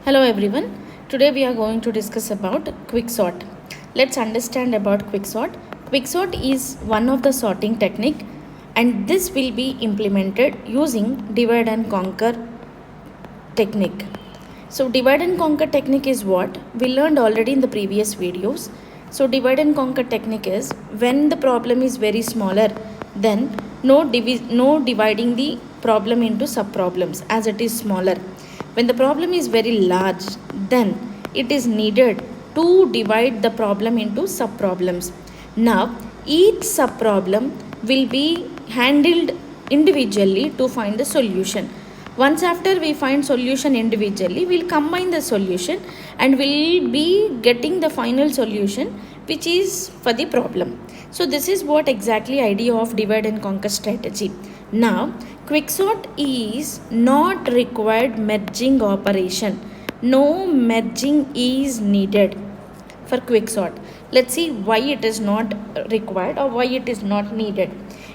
Hello everyone. Today we are going to discuss about quicksort. Let's understand about quicksort. Quicksort is one of the sorting technique and this will be implemented using divide and conquer technique. So divide and conquer technique is what we learned already in the previous videos. So divide and conquer technique is when the problem is very smaller, then no dividing the problem into sub problems as it is smaller. When the problem is very large, then it is needed to divide the problem into sub problems. Now each sub problem will be handled individually to find the solution. Once after we find solution individually, we'll combine the solution and we'll be getting the final solution which is for the problem. So this is what exactly idea of divide and conquer strategy. Now quicksort is not required merging operation. No merging is needed for quicksort. Let's see why it is not required or why it is not needed.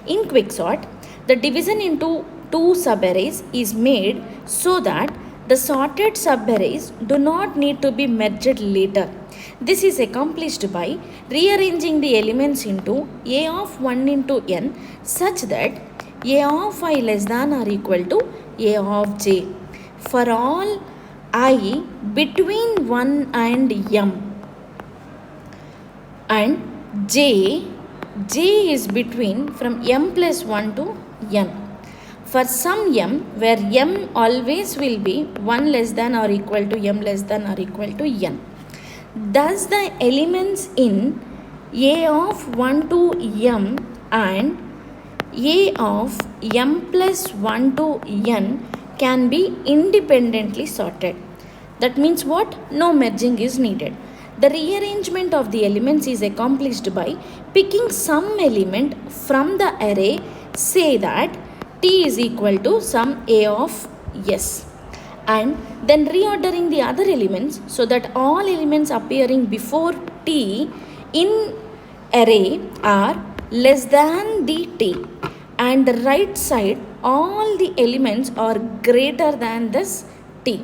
In quicksort, the division into two subarrays is made so that the sorted subarrays do not need to be merged later. This is accomplished by rearranging the elements into A of 1 into n such that A of I less than or equal to A of j for all I between 1 and m, and j is between from m plus 1 to n. For some m where m always will be 1 less than or equal to m less than or equal to n. Thus the elements in A of 1 to m and A of m plus 1 to n can be independently sorted. That means what? No merging is needed. The rearrangement of the elements is accomplished by picking some element from the array, say that t is equal to some A of s, and then reordering the other elements so that all elements appearing before t in array are less than the t, and the right side all the elements are greater than this t.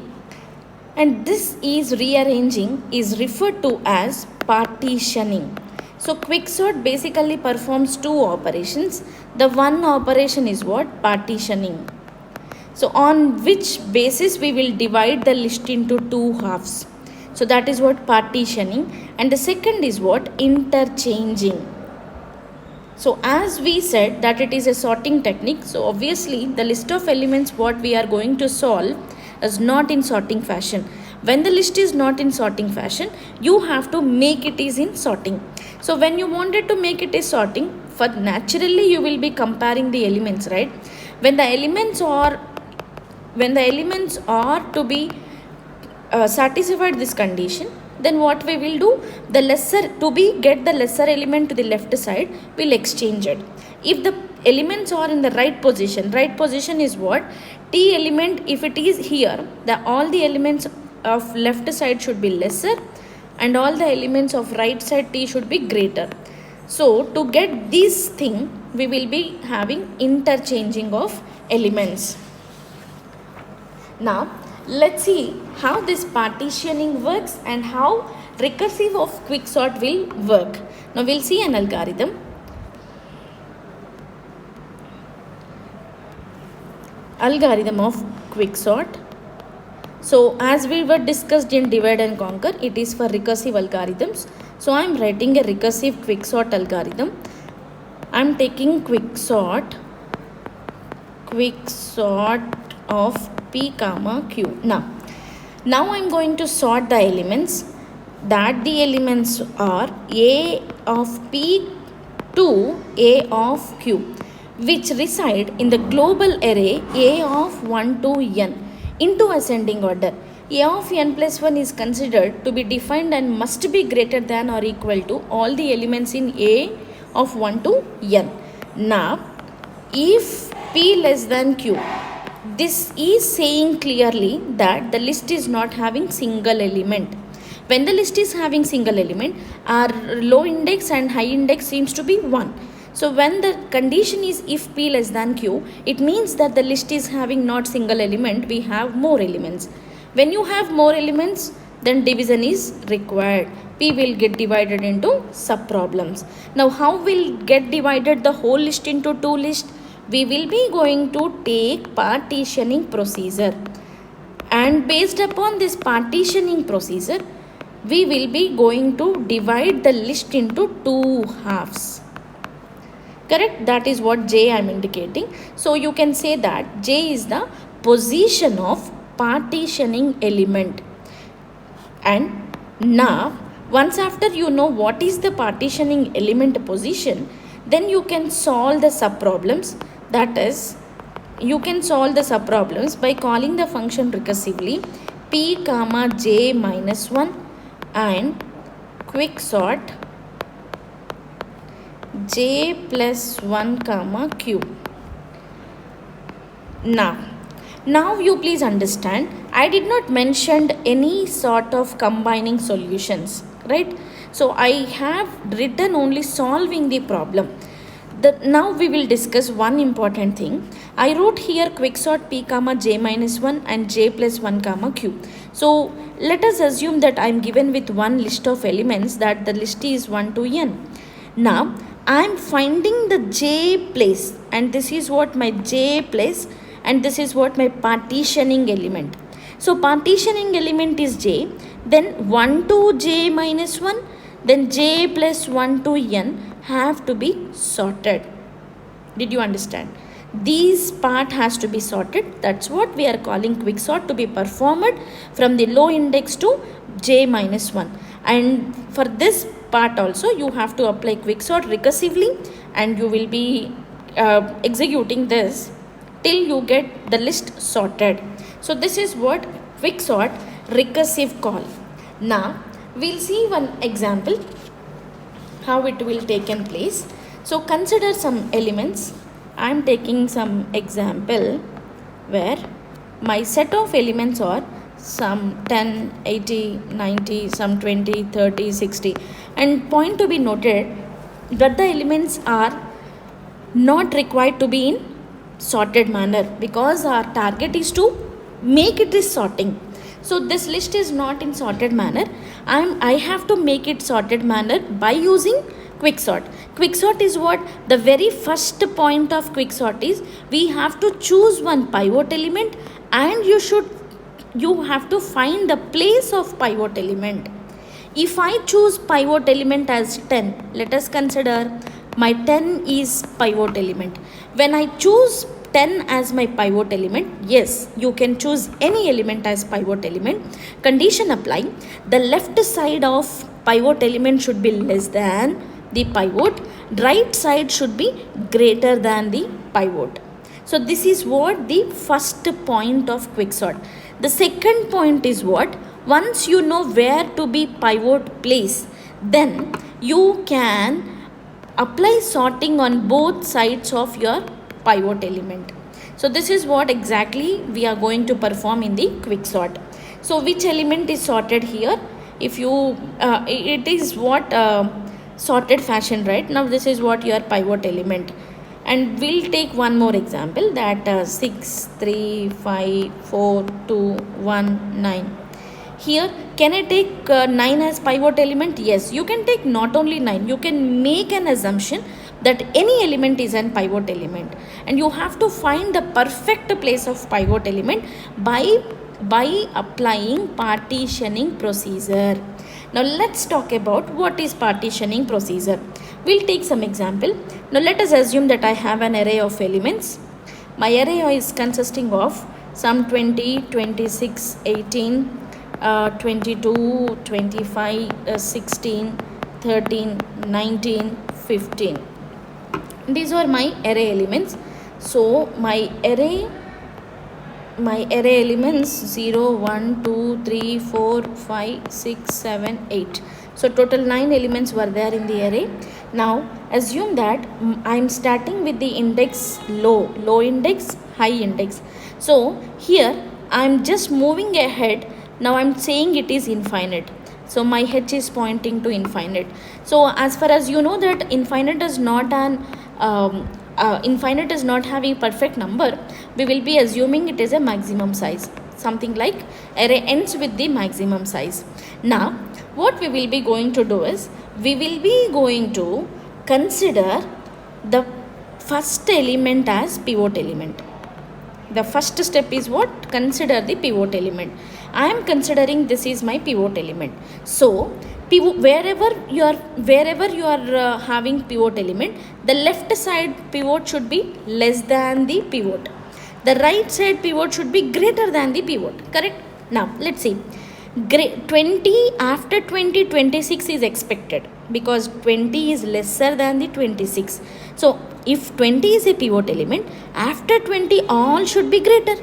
And this is rearranging is referred to as partitioning. So quicksort basically performs two operations. The one operation is what? Partitioning. So on which basis we will divide the list into two halves. So that is what partitioning, and the second is what? Interchanging. So as we said that it is a sorting technique, so obviously the list of elements what we are going to solve is not in sorting fashion. When the list is not in sorting fashion, you have to make it is in sorting. So when you wanted to make it is sorting, for naturally you will be comparing the elements, right? When the elements are to be satisfied this condition, then what we will do, the lesser to be get the lesser element to the left side, we'll exchange it. If the elements are in the right position is what? T element, if it is here, all the elements of left side should be lesser and all the elements of right side T should be greater. So to get this thing, we will be having interchanging of elements. Now let's see how this partitioning works and how recursive of quicksort will work. Now we'll see an algorithm. Algorithm of quicksort. So as we were discussed in divide and conquer, it is for recursive algorithms. So I am writing a recursive quicksort algorithm. I am taking quicksort of p comma q. Now I am going to sort the elements, that the elements are A of p to A of q, which reside in the global array A of 1 to n into ascending order. A of n plus 1 is considered to be defined and must be greater than or equal to all the elements in A of 1 to n. Now if p less than q, this is saying clearly that the list is not having single element. When the list is having single element, our low index and high index seems to be 1. So when the condition is if p less than q, it means that the list is having not single element, we have more elements. When you have more elements, then division is required. P will get divided into sub-problems. Now how will get divided the whole list into two lists? We will be going to take partitioning procedure. And based upon this partitioning procedure, we will be going to divide the list into two halves. Correct? That is what J I am indicating. So you can say that J is the position of partitioning element. And now, once after you know what is the partitioning element position, then you can solve the sub-problems. That is, you can solve the sub-problems by calling the function recursively P comma J minus 1 and quick sort J plus 1 comma Q. Now you please understand, I did not mention any sort of combining solutions, right? So I have written only solving the problem. Now we will discuss one important thing. I wrote here quicksort P comma J minus 1 and J plus 1 comma Q. So let us assume that I am given with one list of elements, that the list is 1 to n. Now I am finding the J place, and this is what my J place, and this is what my partitioning element. So partitioning element is J, then 1 to J minus 1, then J plus 1 to n have to be sorted. Did you understand? These part has to be sorted. That's what we are calling quick sort to be performed from the low index to J minus 1. And for this part also you have to apply quick sort recursively, and you will be executing this till you get the list sorted. So this is what quick sort recursive call. Now we'll see one example how it will take in place. So consider some elements. I am taking some example where my set of elements are some 10, 80, 90, some 20, 30, 60, and point to be noted that the elements are not required to be in sorted manner, because our target is to make it is sorting. So this list is not in sorted manner. I have to make it sorted manner by using quick sort. Quick sort is what? The very first point of quick sort is we have to choose one pivot element, and you have to find the place of pivot element. If I choose pivot element as 10, let us consider my 10 is pivot element. When I choose 10 as my pivot element, yes, you can choose any element as pivot element. Condition apply. The left side of pivot element should be less than the pivot. Right side should be greater than the pivot. So this is what the first point of quick sort. The second point is what? Once you know where to be pivot place, then you can apply sorting on both sides of your pivot element. So this is what exactly we are going to perform in the quick sort. So which element is sorted here? If you it is what sorted fashion, right? Now this is what your pivot element. And we'll take one more example, that 6, 3, 5, 4, 2, 1, 9. Here, can I take 9 as pivot element? Yes, you can take not only 9, you can make an assumption that any element is an pivot element, and you have to find the perfect place of pivot element by applying partitioning procedure. Now let's talk about what is partitioning procedure. We'll take some example. Now let us assume that I have an array of elements. My array is consisting of some 20, 26, 18, 22, 25, 16, 13, 19, 15. These are my array elements. So my array elements 0, 1, 2, 3, 4, 5, 6, 7, 8. So total 9 elements were there in the array. Now assume that I am starting with the index low index, high index. So here I am just moving ahead. Now I am saying it is infinite. So my h is pointing to infinite. So as far as you know that infinite is not having perfect number, we will be assuming it is a maximum size. something like array ends with the maximum size. Now what we will be going to do is we will be going to consider the first element as pivot element. The first step is what? Consider the pivot element. I am considering this is my pivot element. So wherever you are having pivot element, the left side pivot should be less than the pivot. The right side pivot should be greater than the pivot. Correct? Now let's see. 20 after 20, 26 is expected because 20 is lesser than the 26. So if 20 is a pivot element, after 20 all should be greater.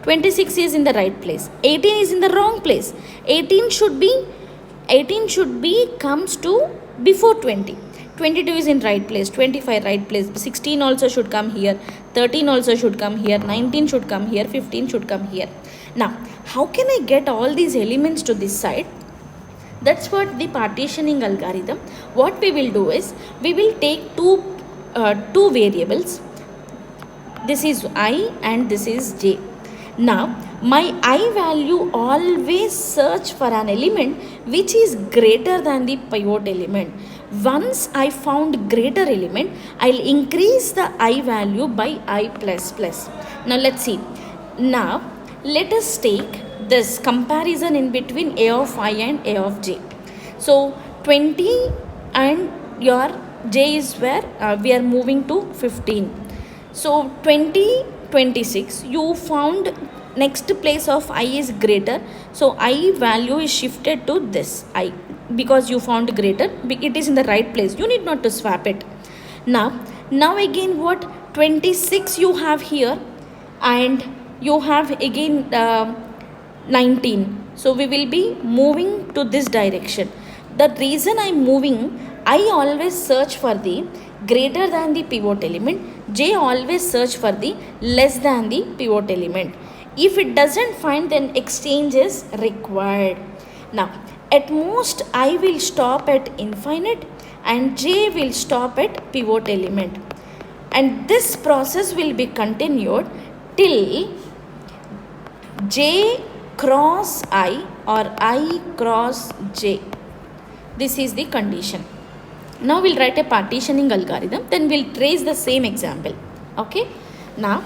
26 is in the right place, 18 is in the wrong place. 18 should be comes to before 20. 22 is in right place, 25 right place, 16 also should come here, 13 also should come here, 19 should come here, 15 should come here. Now how can I get all these elements to this side? That's what the partitioning algorithm. What we will do is we will take two variables. This is I and this is j. Now my I value always search for an element which is greater than the pivot element. Once I found greater element, I'll increase the I value by I plus plus. Now let's see. Now let us take this comparison in between a of I and a of j. So 20 and your j is where we are moving to 15. So 20, 26, you found next place of I is greater. So I value is shifted to this I because you found greater. It is in the right place. You need not to swap it. Now again what? 26 you have here and you have again 19. So we will be moving to this direction. The reason I am moving, I always search for the greater than the pivot element. J always search for the less than the pivot element. If it doesn't find, then exchange is required. Now at most I will stop at infinite and J will stop at pivot element. And this process will be continued till J cross I or I cross J. This is the condition. Now we'll write a partitioning algorithm, then we'll trace the same example. Okay. Now